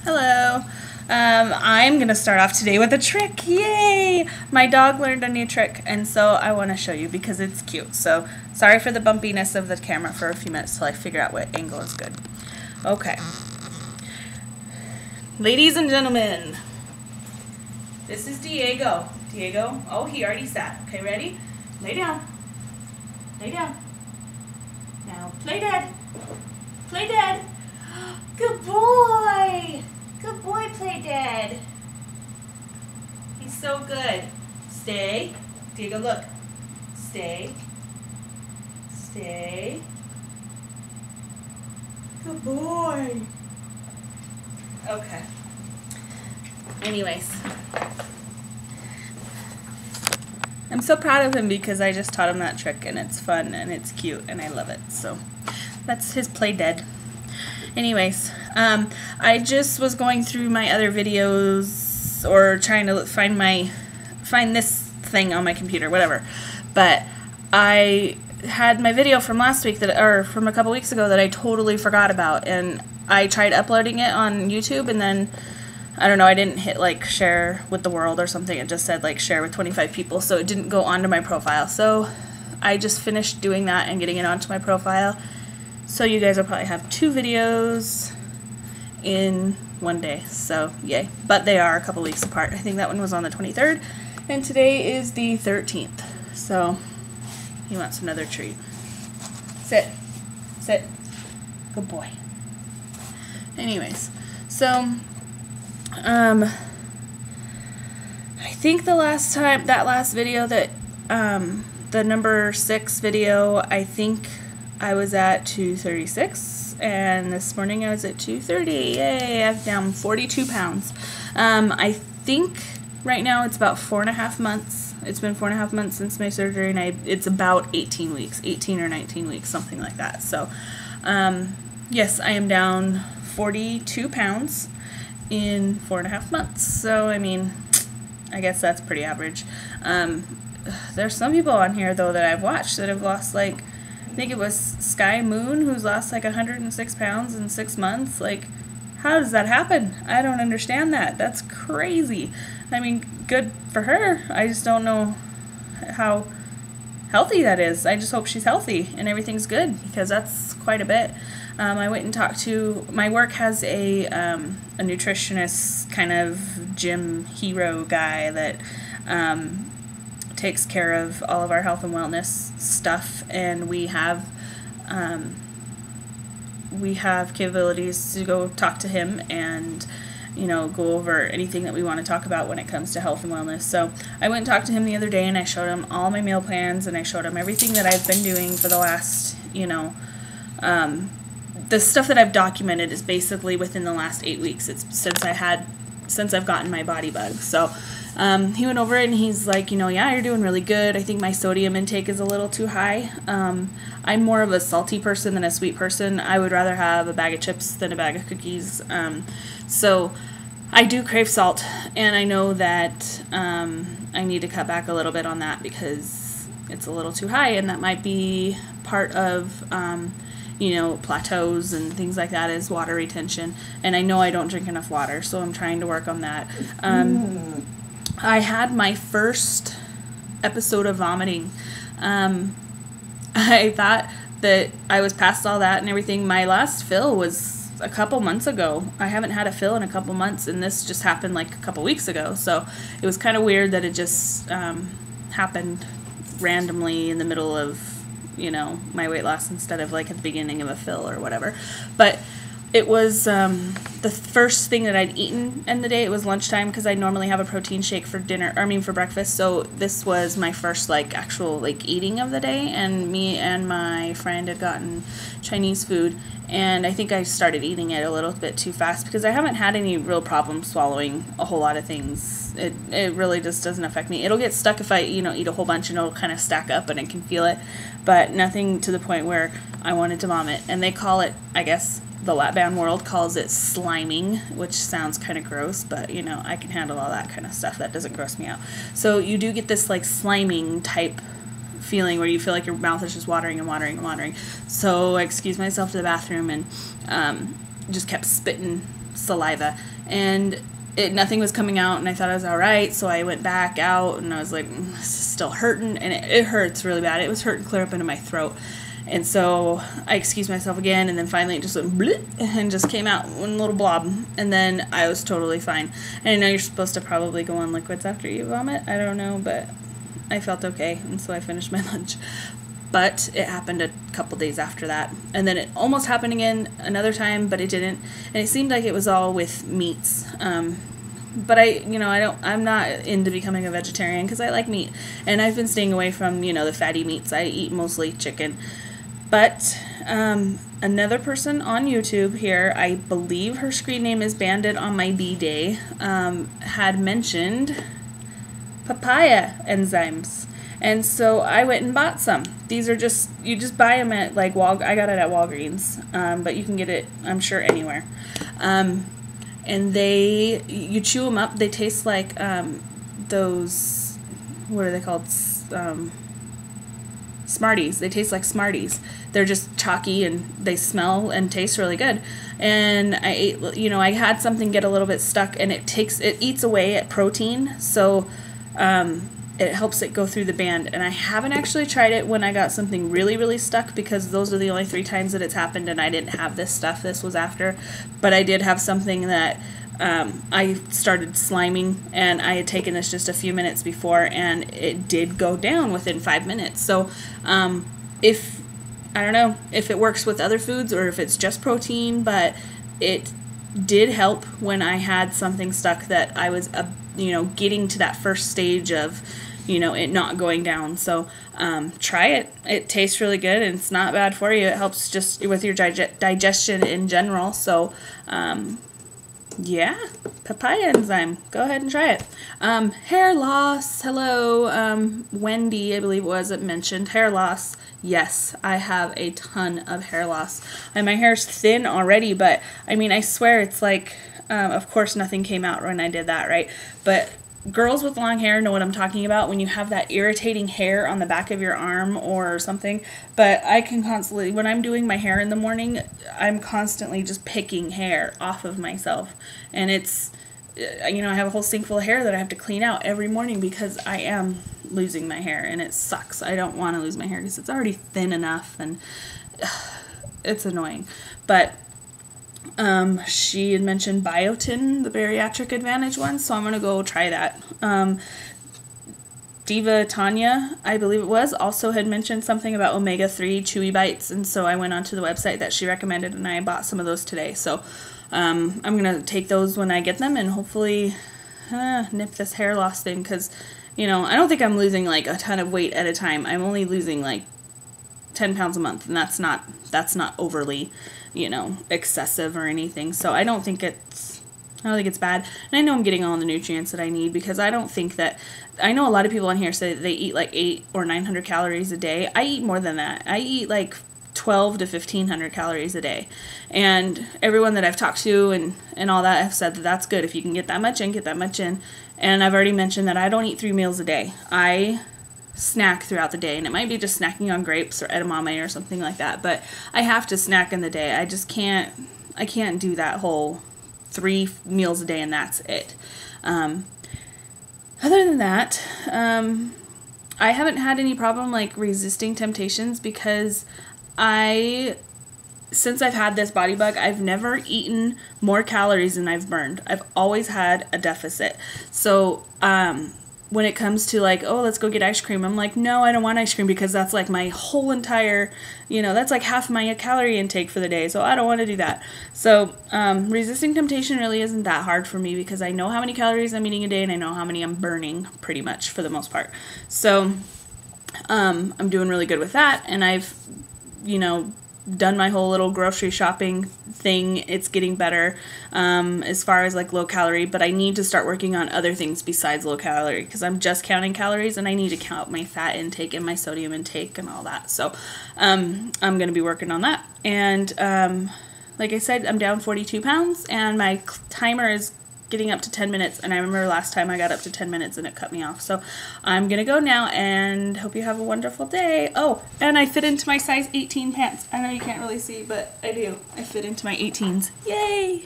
Hello. I'm going to start off today with a trick. Yay! My dog learned a new trick, and so I want to show you because it's cute. So, sorry for the bumpiness of the camera for a few minutes till I figure out what angle is good. Okay. Ladies and gentlemen, this is Diego. Diego, oh, he already sat. Okay, ready? Lay down. Lay down. Now, play dead. Play dead. Good boy. Good boy, play dead. He's so good. Stay. Diego, look. Stay. Stay. Good boy. Okay. Anyways. I'm so proud of him because I just taught him that trick and it's fun and it's cute and I love it. So that's his play dead. Anyways, I just was going through my other videos or trying to find this thing on my computer, whatever. But I had my video from last week or from a couple weeks ago that I totally forgot about, and I tried uploading it on YouTube, and then I don't know, I didn't hit like share with the world or something. It just said like share with 25 people, so it didn't go onto my profile. So I just finished doing that and getting it onto my profile. So you guys will probably have 2 videos in one day, so yay. But they are a couple weeks apart. I think that one was on the 23rd, and today is the 13th. So he wants another treat. Sit. Sit. Good boy. Anyways, so I think that last video that the number 6 video, I think I was at 236, and this morning I was at 230. Yay, I've down 42 pounds. I think right now it's about 4.5 months. It's been 4.5 months since my surgery, and it's about 18 weeks, 18 or 19 weeks, something like that. So, yes, I am down 42 pounds in 4.5 months. So, I mean, I guess that's pretty average. There's some people on here, though, that I've watched that have lost, like, I think it was Sky Moon, who's lost like 106 pounds in 6 months. Like, how does that happen? I don't understand that. That's crazy. I mean, good for her. I just don't know how healthy that is. I just hope she's healthy and everything's good, because that's quite a bit. I went and talked to, my work has a nutritionist kind of gym hero guy that takes care of all of our health and wellness stuff, and we have capabilities to go talk to him and, you know, go over anything that we want to talk about when it comes to health and wellness. So I went and talked to him the other day, and I showed him all my meal plans, and I showed him everything that I've been doing for the last, you know, the stuff that I've documented is basically within the last 8 weeks. It's since I've gotten my body bug. So he went over it and he's like, you know, yeah, you're doing really good. I think my sodium intake is a little too high. I'm more of a salty person than a sweet person. I would rather have a bag of chips than a bag of cookies. So I do crave salt, and I know that I need to cut back a little bit on that because it's a little too high, and that might be part of you know, plateaus and things like that is water retention. And I know I don't drink enough water, so I'm trying to work on that. I had my first episode of vomiting. I thought that I was past all that and everything. My last fill was a couple months ago. I haven't had a fill in a couple months, and this just happened like a couple weeks ago. So it was kind of weird that it just happened randomly in the middle of, you know, my weight loss instead of like at the beginning of a fill or whatever. But it was the first thing that I'd eaten in the day. It was lunchtime because I normally have a protein shake for for breakfast. So this was my first like actual like eating of the day, and me and my friend had gotten Chinese food, and I think I started eating it a little bit too fast because I haven't had any real problems swallowing a whole lot of things. It really just doesn't affect me. It'll get stuck if I, you know, eat a whole bunch, and it'll kind of stack up and I can feel it, but nothing to the point where I wanted to vomit. And they call it, I guess, the Lapband world calls it sliming, which sounds kind of gross, but, you know, I can handle all that kind of stuff. That doesn't gross me out. So you do get this, like, sliming type feeling where you feel like your mouth is just watering and watering and watering. So I excused myself to the bathroom and just kept spitting saliva, and nothing was coming out, and I thought I was all right, so I went back out, and I was like, this is still hurting, and it hurts really bad. It was hurting clear up into my throat. And so I excused myself again, and then finally it just went bleh, and just came out one little blob, and then I was totally fine. And I know you're supposed to probably go on liquids after you vomit. I don't know, but I felt okay, and so I finished my lunch. But it happened a couple days after that, and then it almost happened again another time, but it didn't. And it seemed like it was all with meats. But I'm not into becoming a vegetarian because I like meat, and I've been staying away from, the fatty meats. I eat mostly chicken. But another person on YouTube here, I believe her screen name is Bandit on my B-Day, had mentioned papaya enzymes. And so I went and bought some. These are you just buy them at I got it at Walgreens, but you can get it, I'm sure, anywhere. And you chew them up. They taste like those, what are they called? Smarties. They taste like Smarties. They're just chalky, and they smell and taste really good. And I ate, I had something get a little bit stuck, and it eats away at protein, so it helps it go through the band. And I haven't actually tried it when I got something really, really stuck, because those are the only 3 times that it's happened, and I didn't have this stuff. This was after. But I did have something that I started sliming, and I had taken this just a few minutes before, and it did go down within 5 minutes. So I don't know if it works with other foods or if it's just protein, but it did help when I had something stuck that I was, getting to that first stage of, it not going down. So try it. It tastes really good, and it's not bad for you. It helps just with your digestion in general. So yeah, papaya enzyme. Go ahead and try it. Hair loss. Hello, Wendy, I believe it was, it mentioned hair loss. Yes, I have a ton of hair loss. And my hair's thin already, but I swear it's like, of course nothing came out when I did that, right? But girls with long hair know what I'm talking about when you have that irritating hair on the back of your arm or something. But I can constantly, when I'm doing my hair in the morning, I'm constantly just picking hair off of myself. And it's, I have a whole sink full of hair that I have to clean out every morning because I am losing my hair, and it sucks. I don't want to lose my hair because it's already thin enough, and it's annoying. But she had mentioned biotin, the bariatric advantage one, so I'm going to go try that. Diva Tanya, I believe it was, also had mentioned something about omega-3 chewy bites, and so I went onto the website that she recommended, and I bought some of those today. So I'm going to take those when I get them, and hopefully nip this hair loss thing, because, I don't think I'm losing like a ton of weight at a time. I'm only losing like 10 pounds a month, and that's not overly, excessive or anything. So I don't think it's bad. And I know I'm getting all the nutrients that I need, because I don't think that, I know a lot of people on here say that they eat like 800 or 900 calories a day. I eat more than that. I eat like 12 to 1500 calories a day. And everyone that I've talked to and all that have said that that's good. If you can get that much in, get that much in. And I've already mentioned that I don't eat 3 meals a day. I snack throughout the day, and it might be just snacking on grapes or edamame or something like that, but I have to snack in the day. I just can't do that whole 3 meals a day and that's it. Other than that, I haven't had any problem like resisting temptations, because since I've had this body bug, I've never eaten more calories than I've burned. I've always had a deficit. So when it comes to like, oh, let's go get ice cream, I'm like, no, I don't want ice cream, because that's like my whole entire, that's like half my calorie intake for the day. So I don't want to do that. So resisting temptation really isn't that hard for me, because I know how many calories I'm eating a day, and I know how many I'm burning pretty much for the most part. So I'm doing really good with that. And I've, done my whole little grocery shopping thing. It's getting better as far as like low calorie, but I need to start working on other things besides low calorie, because I'm just counting calories, and I need to count my fat intake and my sodium intake and all that. So I'm going to be working on that. And like I said, I'm down 42 pounds, and my timer is getting up to 10 minutes, and I remember last time I got up to 10 minutes and it cut me off. So I'm gonna go now, and hope you have a wonderful day. Oh, and I fit into my size 18 pants. I know you can't really see, but I do. I fit into my 18s. Yay!